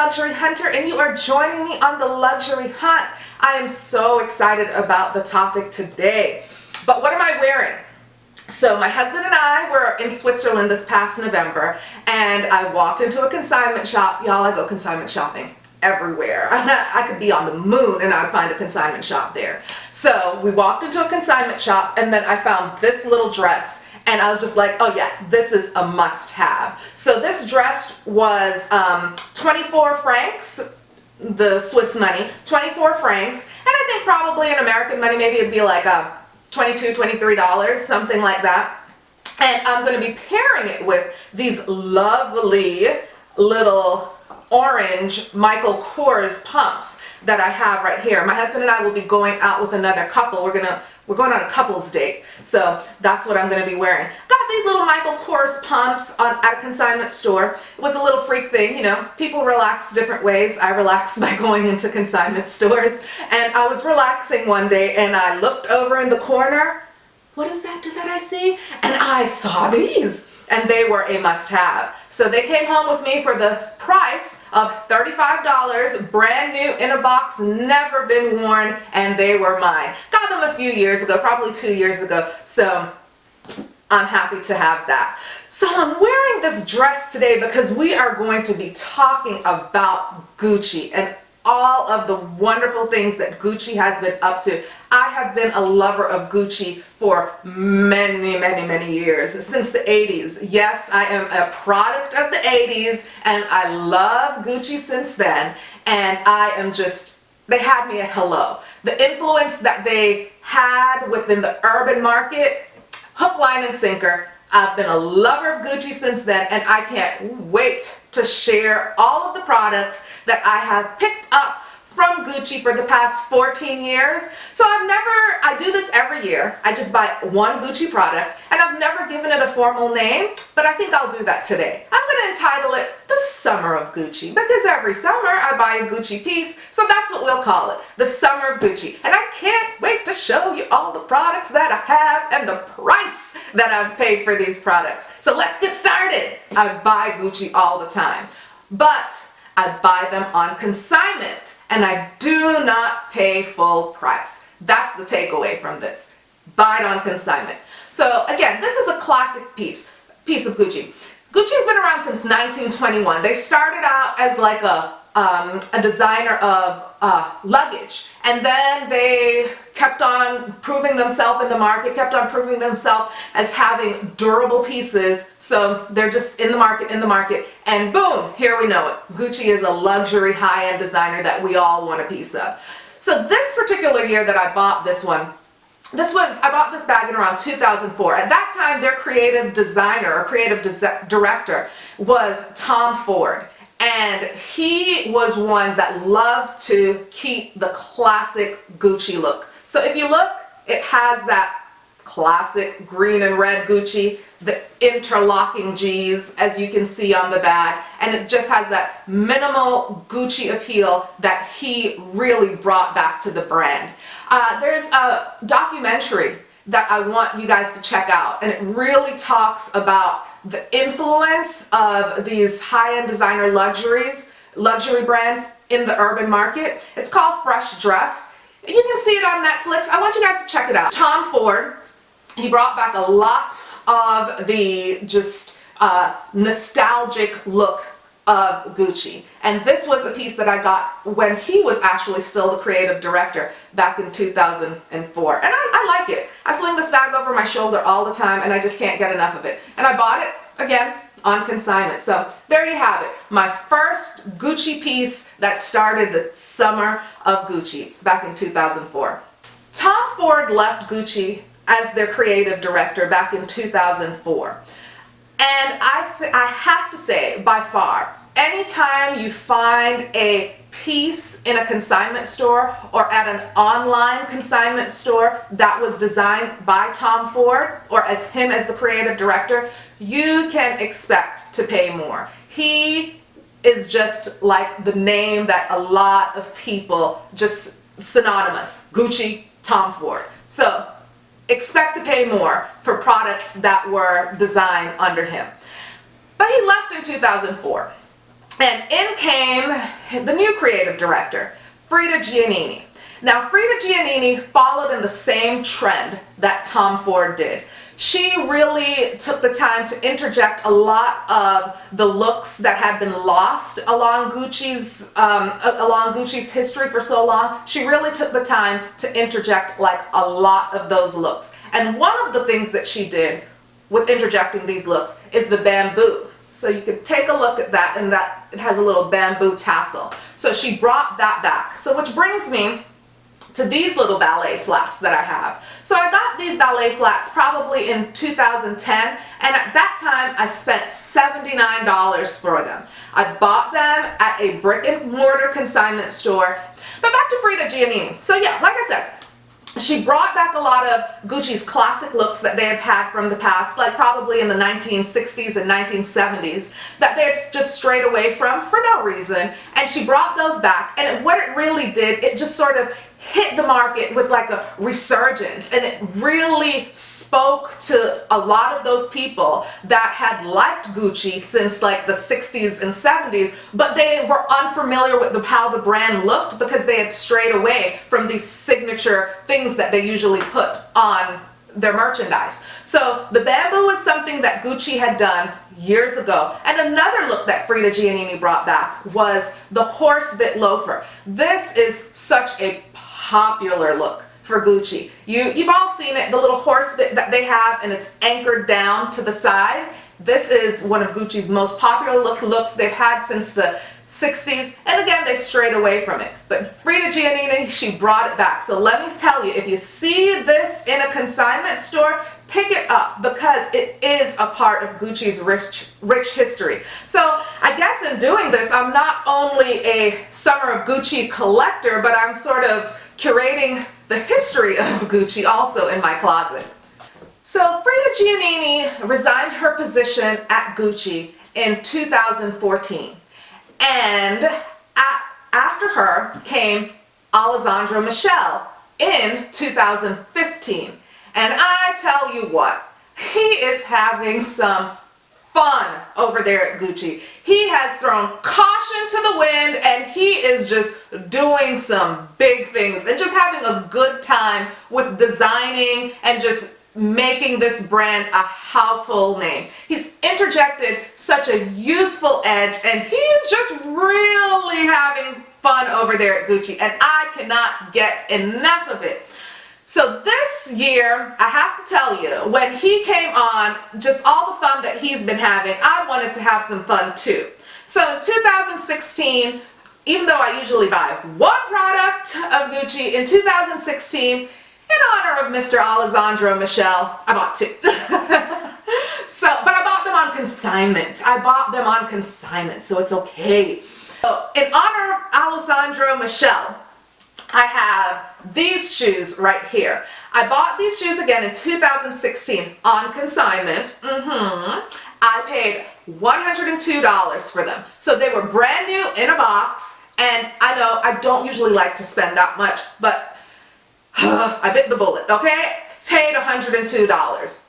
Luxury Hunter, and you are joining me on the luxury hunt. I am so excited about the topic today. But what am I wearing? So my husband and I were in Switzerland this past November, and I walked into a consignment shop. Y'all, I go consignment shopping everywhere. I could be on the moon and I'd find a consignment shop there. So we walked into a consignment shop, and then I found this little dress. And I was just like, oh yeah, this is a must-have. So this dress was 24 francs, the Swiss money, 24 francs. And I think probably in American money, maybe it'd be like $22, $23, something like that. And I'm going to be pairing it with these lovely little orange Michael Kors pumps that I have right here. My husband and I will be going out with another couple. We're going on a couple's date, so that's what I'm going to be wearing. Got these little Michael Kors pumps at a consignment store. It was a little freak thing, you know. People relax different ways. I relax by going into consignment stores, and I was relaxing one day, and I looked over in the corner. What is that that I see? And I saw these, and they were a must-have. So they came home with me for the price of $35, brand new in a box, never been worn, and they were mine. Got them a few years ago, probably 2 years ago, so I'm happy to have that. So I'm wearing this dress today because we are going to be talking about Gucci and all of the wonderful things that Gucci has been up to. I have been a lover of Gucci for many years, since the 80s. Yes, I am a product of the 80s, and I love Gucci since then, and I am just, they had me at hello. The influence that they had within the urban market, hook, line, and sinker. I've been a lover of Gucci since then, and I can't wait to share all of the products that I have picked up from Gucci for the past 14 years. So I do this every year. I just buy one Gucci product, and I've never given it a formal name, but I think I'll do that today. I'm going to entitle it The Summer of Gucci, because every summer I buy a Gucci piece, so that's what we'll call it, The Summer of Gucci. And I can't wait to show you all the products that I have and the price that I've paid for these products. So let's get started. I buy Gucci all the time, but I buy them on consignment, and I do not pay full price. That's the takeaway from this. Buy it on consignment. So again, this is a classic piece of Gucci. Gucci's been around since 1921. They started out as like a designer of luggage, and then they kept on proving themselves in the market, kept on proving themselves as having durable pieces, so they're just in the market, and boom, here we know it. Gucci is a luxury high-end designer that we all want a piece of. So this particular year that I bought this one, I bought this bag in around 2004. At that time, their creative designer or creative director was Tom Ford. And he was one that loved to keep the classic Gucci look. So if you look, it has that classic green and red Gucci, the interlocking G's, as you can see on the bag, and it just has that minimal Gucci appeal that he really brought back to the brand. There's a documentary that I want you guys to check out, and it really talks about the influence of these high-end designer luxury brands in the urban market. It's called Fresh Dress. You can see it on Netflix. I want you guys to check it out. Tom Ford, he brought back a lot of the just nostalgic look of Gucci. And this was a piece that I got when he was actually still the creative director back in 2004. And I like it. I fling this bag over my shoulder all the time, and I just can't get enough of it. And I bought it, again, on consignment. So there you have it. My first Gucci piece that started the summer of Gucci back in 2004. Tom Ford left Gucci as their creative director back in 2004. And I have to say, by far, anytime you find a piece in a consignment store or at an online consignment store that was designed by Tom Ford or as him as the creative director, you can expect to pay more. He is just like the name that a lot of people just synonymous, Gucci, Tom Ford. So expect to pay more for products that were designed under him. But he left in 2004. And in came the new creative director, Frida Giannini. Now, Frida Giannini followed in the same trend that Tom Ford did. She really took the time to interject a lot of the looks that had been lost along Gucci's history for so long. She really took the time to interject like a lot of those looks. And one of the things that she did with interjecting these looks is the bamboo. So you could take a look at that, and that it has a little bamboo tassel. So she brought that back. So which brings me to these little ballet flats that I have. So I got these ballet flats probably in 2010, and at that time I spent $79 for them. I bought them at a brick and mortar consignment store. But back to Frida Giannini. So yeah, like I said, she brought back a lot of Gucci's classic looks that they have had from the past, like probably in the 1960s and 1970s, that they had just strayed away from for no reason. And she brought those back, and what it really did, it just sort of hit the market with like a resurgence, and it really spoke to a lot of those people that had liked Gucci since like the 60s and 70s, but they were unfamiliar with how the brand looked because they had strayed away from these signature things that they usually put on their merchandise. So the bamboo was something that Gucci had done years ago. And another look that Frida Giannini brought back was the horse bit loafer. This is such a popular look for Gucci. You've all seen it, the little horse bit that they have, and it's anchored down to the side. This is one of Gucci's most popular looks they've had since the 60s, and again they strayed away from it. But Frida Giannini, she brought it back. So let me tell you, if you see this in a consignment store, pick it up, because it is a part of Gucci's rich history. So I guess in doing this, I'm not only a Summer of Gucci collector, but I'm sort of curating the history of Gucci also in my closet. So Frida Giannini resigned her position at Gucci in 2014. And after her came Alessandro Michele in 2015. And I tell you what, he is having some fun over there at Gucci. He has thrown caution to the wind, and he is just doing some big things and just having a good time with designing and just making this brand a household name. He's interjected such a youthful edge, and he's just really having fun over there at Gucci, and I cannot get enough of it. So this year, I have to tell you, when he came on, just all the fun that he's been having, I wanted to have some fun too. So in 2016, even though I usually buy one product of Gucci, in 2016, in honor of Mr. Alessandro Michele, I bought two. But I bought them on consignment. So it's okay. So in honor of Alessandro Michele, I have these shoes right here. I bought these shoes again in 2016 on consignment. I paid $102 for them. So they were brand new in a box, and I know I don't usually like to spend that much, but I bit the bullet, okay? Paid $102.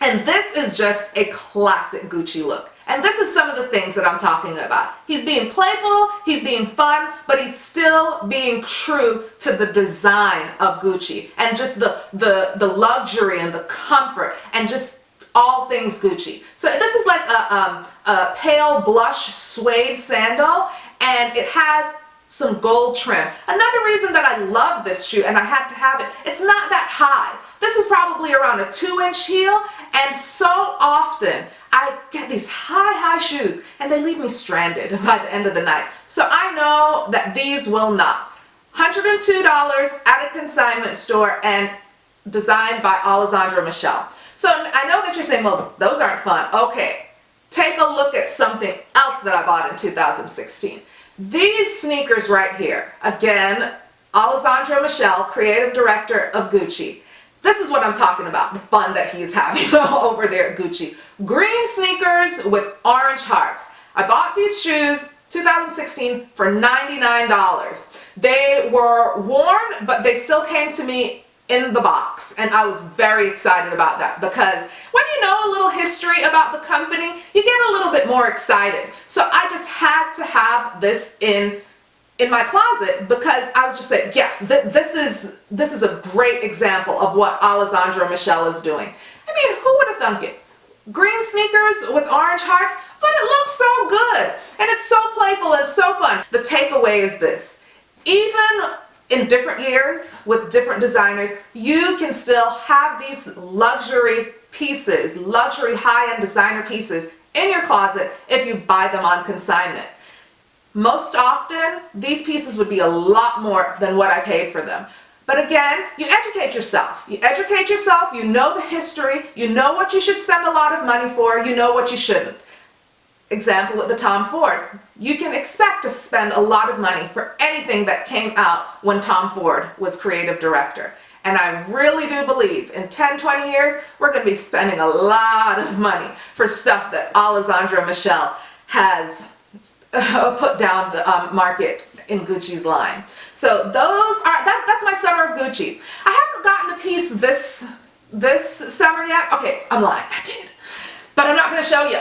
And this is just a classic Gucci look. And this is some of the things that I'm talking about. He's being playful, he's being fun, but he's still being true to the design of Gucci and just the luxury and the comfort and just all things Gucci. So this is like a pale blush suede sandal, and it has some gold trim. Another reason that I love this shoe, and I had to have it, it's not that high. This is probably around a 2-inch heel, and so often I get these high shoes and they leave me stranded by the end of the night. So I know that these will not. $102 at a consignment store and designed by Alessandro Michele. So I know that you're saying, well, those aren't fun. Okay, take a look at something else that I bought in 2016. These sneakers right here, again, Alessandro Michele, creative director of Gucci. This is what I'm talking about, the fun that he's having over there at Gucci. Green sneakers with orange hearts. I bought these shoes 2016 for $99. They were worn, but they still came to me in the box, and I was very excited about that because when you know a little history about the company, you get a little bit more excited. So I just had to have this in my closet because I was just like, yes, this is a great example of what Alessandro Michele is doing. I mean, who would have thunk it? Green sneakers with orange hearts, but it looks so good and it's so playful and so fun. The takeaway is this: even in different years with different designers, you can still have these luxury pieces, luxury high-end designer pieces in your closet if you buy them on consignment. Most often, these pieces would be a lot more than what I paid for them. But again, you educate yourself. You educate yourself, you know the history, you know what you should spend a lot of money for, you know what you shouldn't. Example with the Tom Ford. You can expect to spend a lot of money for anything that came out when Tom Ford was creative director. And I really do believe in 10, 20 years, we're going to be spending a lot of money for stuff that Alessandro Michele has put down the market in Gucci's line. So that's my summer of Gucci. I haven't gotten a piece this summer yet. Okay, I'm lying, I did. But I'm not going to show you.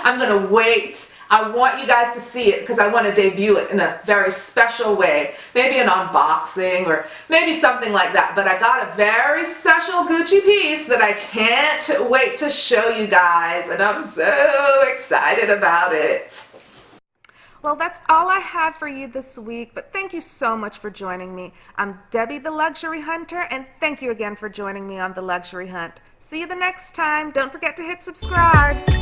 I'm going to wait. I want you guys to see it because I want to debut it in a very special way. Maybe an unboxing or maybe something like that. But I got a very special Gucci piece that I can't wait to show you guys. And I'm so excited about it. Well, that's all I have for you this week, but thank you so much for joining me. I'm Debbie the Luxury Hunter, and thank you again for joining me on The Luxury Hunt. See you the next time. Don't forget to hit subscribe.